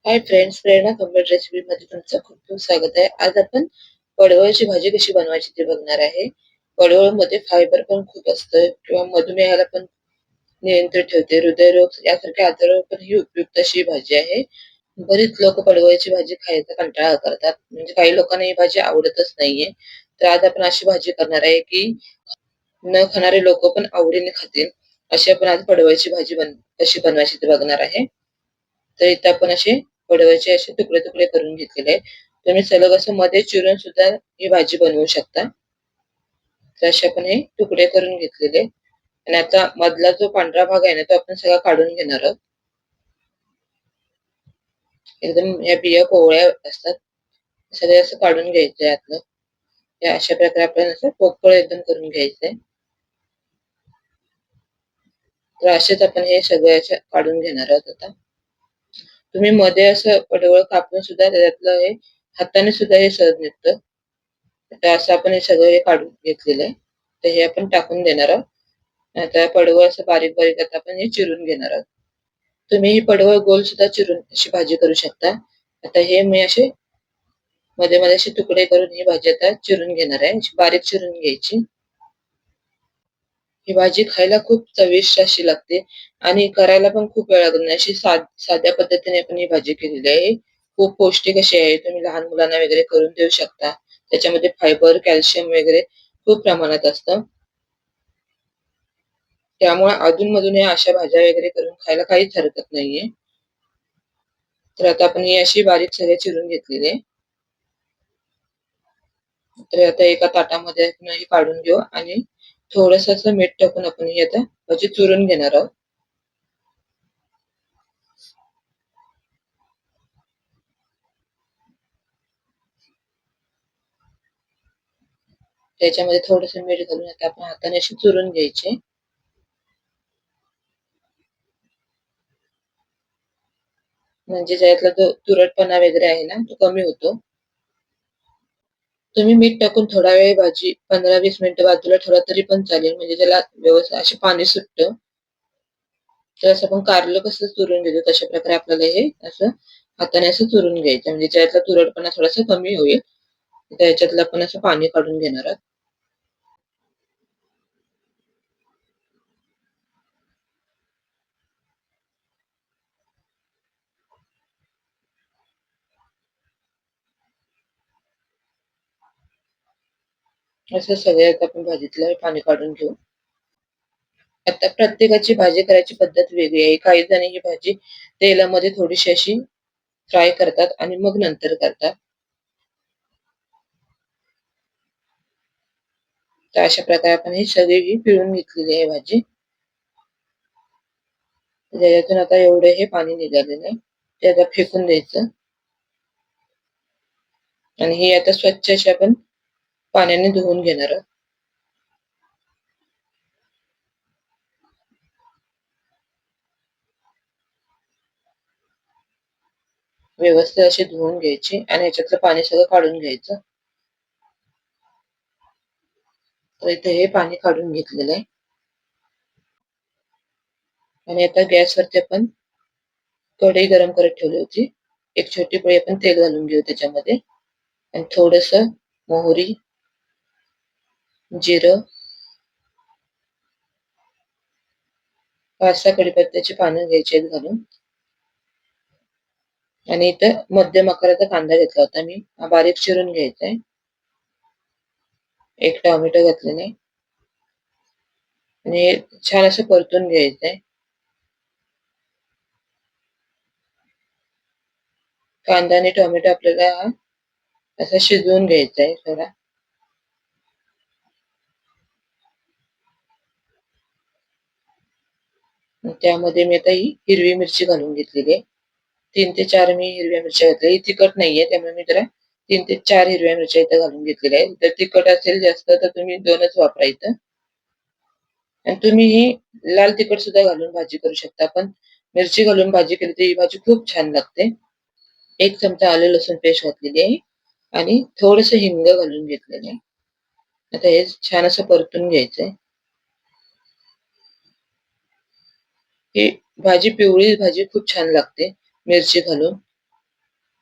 Hi friends, प्रेरणा comfort recipe मध्ये तुमचं खूप खूप स्वागत आहे. आज आपण पडवळची भाजी कशी बनवायची ते बघणार आहे. पडवळ मध्ये फायबर पण खूप असतं किंवा मधुमेहाला पण नियंत्रित ठेवते. हृदयरोग यासारख्या आजारावर पण ही उपयुक्त अशी भाजी आहे. बरीच लोक पडवळची भाजी खायचा कंटाळा करतात. म्हणजे काही लोकांना ही भाजी आवडतच नाहीये. तर आज आपण अशी भाजी करणार आहे की न खाणारे लोक पण आवडीने खातील. अशी आपण आज पडवळची भाजी कशी बनवायची ते बघणार आहे. तर इथे आपण असे पडवळचे असे तुकडे तुकडे करून घेतलेले आहे. तुम्ही सलग असं मध्ये चिरून सुद्धा ही भाजी बनवू शकता. तर असे आपण हे तुकडे करून घेतलेले आणि आता मधला जो पांढरा भाग आहे ना, तो आपण सगळा काढून घेणार आहोत. एकदम या बिया कोवळ्या असतात, सगळे असं काढून घ्यायचंय यातलं. या अशा प्रकारे आपण असं पोकळ एकदम करून घ्यायचंय. तर असेच आपण हे सगळे असे काढून घेणार आहोत आता. तुम्ही मध्ये असं पडवळ कापून सुद्धा त्याच्यातलं हे हाताने सुद्धा हे सहज निघतं. तर असं आपण हे सगळं हे काढून घेतलेलं आहे. तर हे आपण टाकून देणार आहोत. आता पडवळ असं बारीक बारीक आता आपण हे चिरून घेणार आहोत. तुम्ही ही पडवळ गोल सुद्धा चिरून अशी भाजी करू शकता. आता हे मी असे मध्ये मध्ये असे तुकडे करून ही भाजी आता चिरून घेणार आहे. अशी बारीक चिरून घ्यायची. ही भाजी खायला खूप चविष्ट अशी लागते आणि करायला पण खूप वेळ लागत नाही. अशी साध्या पद्धतीने आपण ही भाजी केलेली आहे. खूप पौष्टिक अशी आहे. तुम्ही लहान मुलांना वगैरे करून देऊ शकता. त्याच्यामध्ये फायबर, कॅल्शियम वगैरे खूप प्रमाणात असतं. त्यामुळे अधून-मधून या अशा भाज्या वगैरे करून खायला काहीच हरकत नाहीये. तर आता आपण ही अशी बारीक सगळे चिरून घेतलेली आहे. तर आता एका ताटामध्ये आपण ही काढून घेऊ आणि थोडंसं असं मीठ टाकून आपण ही आता भाजी चुरून घेणार आहोत. त्याच्यामध्ये थोडंसं मीठ घालून आता आपण हाताने अशी चुरून घ्यायची. म्हणजे ज्यातला जो तुरटपणा वगैरे आहे ना, तो कमी होतो. तुम्ही मीठ टाकून थोडा वेळ भाजी 15-20 मिनिटं बाजूला ठेवला तरी पण चालेल. म्हणजे त्याला व्यवस्थित असे पाणी सुटतं. तर असं आपण कारलं कसं चुरून घेतो तशा प्रकारे आपल्याला हे असं हाताने असं चुरून घ्यायचं. म्हणजे त्यातला तुरटपणा थोडासा कमी होईल. त्याच्यातलं आपण असं पाणी काढून घेणार आहोत. असं सगळ्यात आपण भाजीतलं पाणी काढून घेऊ. आता प्रत्येकाची भाजी करायची पद्धत वेगळी आहे. काही जण ही भाजी तेलामध्ये थोडीशी अशी फ्राय करतात आणि मग नंतर करतात. तर अशा प्रकारे आपण ही सगळी पिळून घेतलेली आहे भाजी. त्याच्यातून आता एवढं हे पाणी निघालेलं आहे. ते आता फेकून द्यायचं आणि ही आता स्वच्छ अशी आपण पाण्याने धुवून घेणार आहोत. व्यवस्थित अशी धुवून घ्यायची आणि ह्याच्यातलं पाणी सगळं काढून घ्यायचं. तर इथे हे पाणी काढून घेतलेलं आहे आणि आता गॅसवरती आपण कढई गरम करत ठेवली होती. एक छोटी पळी आपण तेल घालून घेऊ त्याच्यामध्ये आणि थोडंसं मोहरी, जिरं, 5-6 कढीपत्त्याची पानं घ्यायची आहेत घालून आणि इथं मध्यम आकाराचा कांदा घेतला होता मी. हा बारीक चिरून घ्यायचा आहे. एक टोमॅटो घातलेला आहे आणि हे छान असं परतून घ्यायचं आहे. कांदा आणि टोमॅटो आपल्याला हा असा शिजवून घ्यायचा आहे थोडा. त्यामध्ये मी आता ही हिरवी मिरची घालून घेतलेली आहे. 3 ते 4 मी हिरव्या मिरच्या घातल्या. ही तिखट नाहीये त्यामुळे मी जरा 3 ते 4 हिरव्या मिरच्या इथं घालून घेतलेल्या आहेत. जर तिखट असेल जास्त तर तुम्ही 2च वापरा इथं. आणि तुम्ही ही लाल तिखट सुद्धा घालून भाजी करू शकता. पण मिरची घालून भाजी केली तर ही भाजी खूप छान लागते. 1 चमचा आलं लसूण पेस्ट घातलेली आहे आणि थोडंसं हिंग घालून घेतलेलं आहे. आता हे छान असं परतून घ्यायचंय. ही भाजी पिवळी भाजी खूप छान लागते मिरची घालून.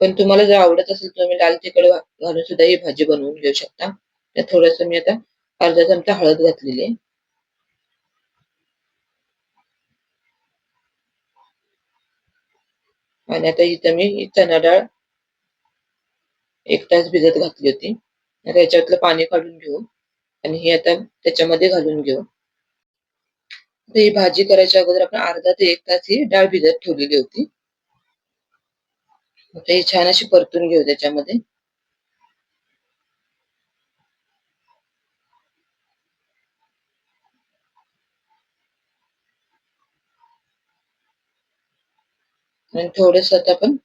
पण तुम्हाला जर आवडत असेल तर तुम्ही लाल तिखट घालून सुद्धा ही भाजी बनवून घेऊ शकता. त्यात थोडंसं मी आता अर्धा चमचा हळद घातलेली आहे आणि आता इथं मी ही चणा डाळ 1 तास भिजत घातली होती. आता याच्यातलं पाणी काढून घेऊ आणि हे आता त्याच्यामध्ये घालून घेऊ. तर ही भाजी करायच्या अगोदर आपण अर्धा ते 1 तास ही डाळ भिजत ठेवलेली होती. आता ही छान अशी परतून घेऊ त्याच्यामध्ये आणि थोडंसं आता आपण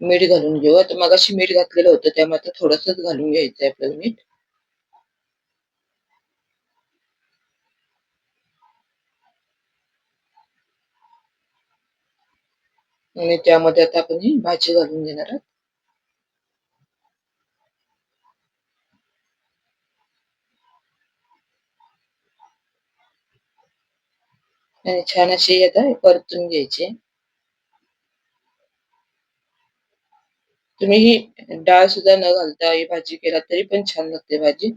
मीठ घालून घेऊ. आता मगाशी मीठ घातलेलं होतं त्यामुळे आता थोडंसंच घालून घ्यायचंय आपल्याला मीठ. आणि त्यामध्ये आता आपण ही भाजी घालून घेणार आहोत. आणि छान अशी आता परतून घ्यायची. तुम्ही ही डाळ सुद्धा न घालता ही भाजी केलात तरी पण छान लागते भाजी.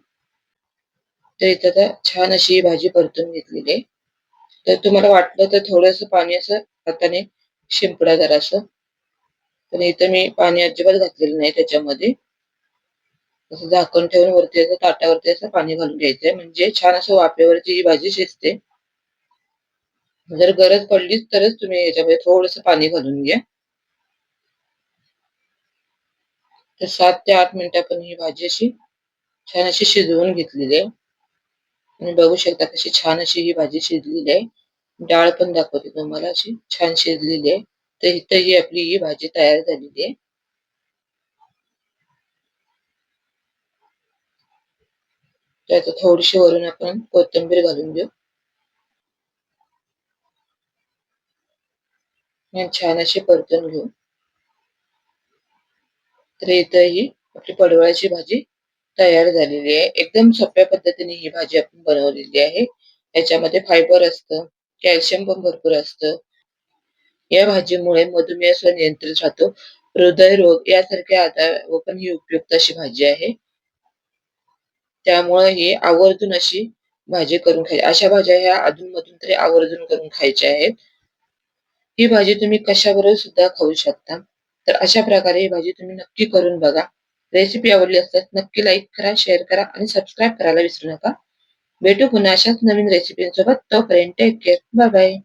तर इथं आता छान अशी ही भाजी परतून घेतलेली आहे. तर तुम्हाला वाटलं तर थोडंसं पाणी असं हाताने शिंपडा जरासं. पण इथं मी पाणी अजिबात घातलेलं नाही त्याच्यामध्ये. असं झाकण ठेवून वरती असं ताटावरती असं पाणी घालून घ्यायचंय म्हणजे छान असं वाफेवरची ही भाजी शिजते. जर गरज पडलीच तरच तुम्ही याच्यामध्ये थोडंसं पाणी घालून घ्या. तर 7 ते 8 मिनिटं आपण ही भाजी अशी छान अशी शिजवून घेतलेली आहे. आणि बघू शकता कशी छान अशी ही भाजी शिजलेली आहे. डाळ पण दाखवते तुम्हाला अशी छान शिजलेली आहे. तर इथं ही आपली ही भाजी तयार झालेली आहे. त्यात थोडीशी वरून आपण कोथिंबीर घालून घेऊ आणि छान अशी परतून घेऊ. तर इथं ही आपली पडवळाची भाजी तयार झालेली आहे. एकदम सोप्या पद्धतीने ही भाजी आपण बनवलेली आहे. याच्यामध्ये फायबर असतं, कॅल्शियम पण भरपूर असतं. या भाजीमुळे मधुमेह नियंत्रित राहतो. हृदयरोग यासारखे आजार पण ही उपयुक्त अशी भाजी आहे. त्यामुळे ही आवर्जून अशी भाजी करून खायची. अशा भाज्या ह्या अधून-मधून तरी आवर्जून करून खायच्या आहेत. ही भाजी तुम्ही कशाबरोबर सुद्धा खाऊ शकता. तर अशा प्रकारे ही भाजी तुम्ही नक्की करून बघा. रेसिपी आवडली असल्यास नक्की लाईक करा, शेअर करा आणि सबस्क्राईब करायला विसरू नका. भेटू पुन्हा अशाच नवीन रेसिपींसोबत. तोपर्यंत टेक केअर. Bye bye.